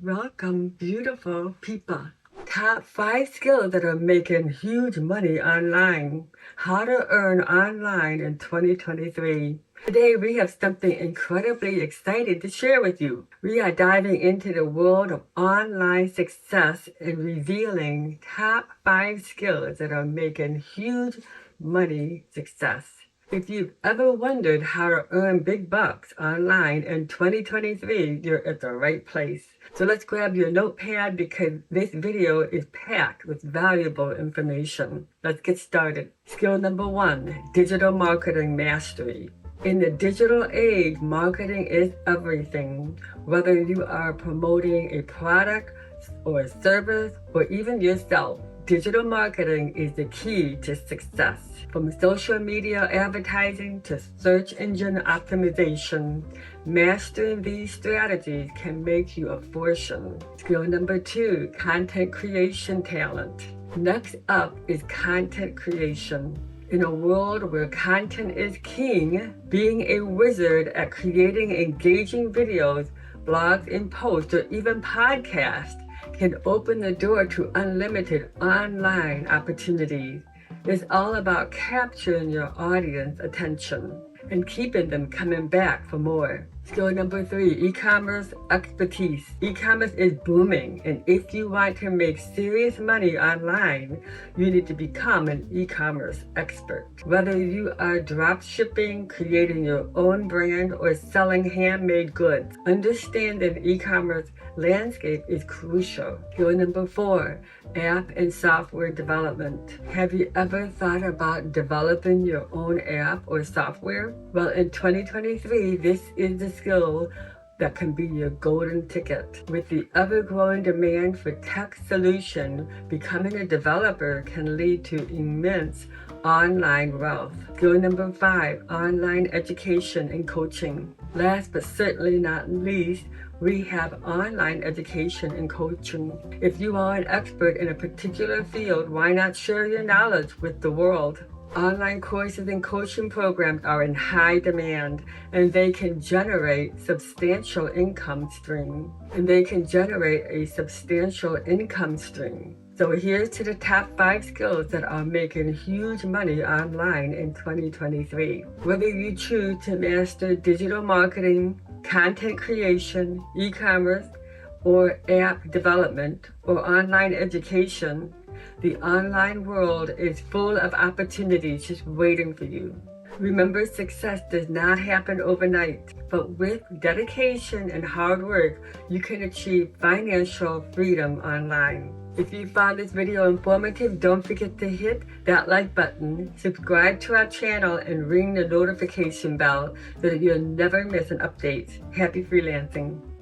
Welcome, beautiful people. Top 5 skills that are making huge money online. How to earn online in 2023. Today we have something incredibly exciting to share with you. We are diving into the world of online success and revealing top 5 skills that are making huge money success. If you've ever wondered how to earn big bucks online in 2023, you're at the right place. So let's grab your notepad because this video is packed with valuable information. Let's get started. Skill number 1, digital marketing mastery. In the digital age, marketing is everything. Whether you are promoting a product or a service or even yourself, digital marketing is the key to success. From social media advertising to search engine optimization, mastering these strategies can make you a fortune. Skill number 2, content creation talent. Next up is content creation. In a world where content is king, being a wizard at creating engaging videos, blogs and posts, or even podcasts can open the door to unlimited online opportunities. It's all about capturing your audience attention and keeping them coming back for more. Skill number 3, e-commerce expertise. E-commerce is booming, and if you want to make serious money online, you need to become an e-commerce expert. Whether you are drop shipping, creating your own brand, or selling handmade goods, understanding e-commerce landscape is crucial. Skill number 4, app and software development. Have you ever thought about developing your own app or software? Well, in 2023, this is the skill that can be your golden ticket. With the ever-growing demand for tech solutions, becoming a developer can lead to immense online wealth. Skill number 5, online education and coaching. Last but certainly not least, we have online education and coaching. If you are an expert in a particular field, why not share your knowledge with the world? Online courses and coaching programs are in high demand, and they can generate a substantial income stream. So here's to the top 5 skills that are making huge money online in 2023. Whether you choose to master digital marketing, content creation, e-commerce, or app development, or online education, the online world is full of opportunities just waiting for you. Remember, success does not happen overnight, but with dedication and hard work, you can achieve financial freedom online. If you found this video informative, don't forget to hit that like button, subscribe to our channel, and ring the notification bell so that you'll never miss an update. Happy freelancing!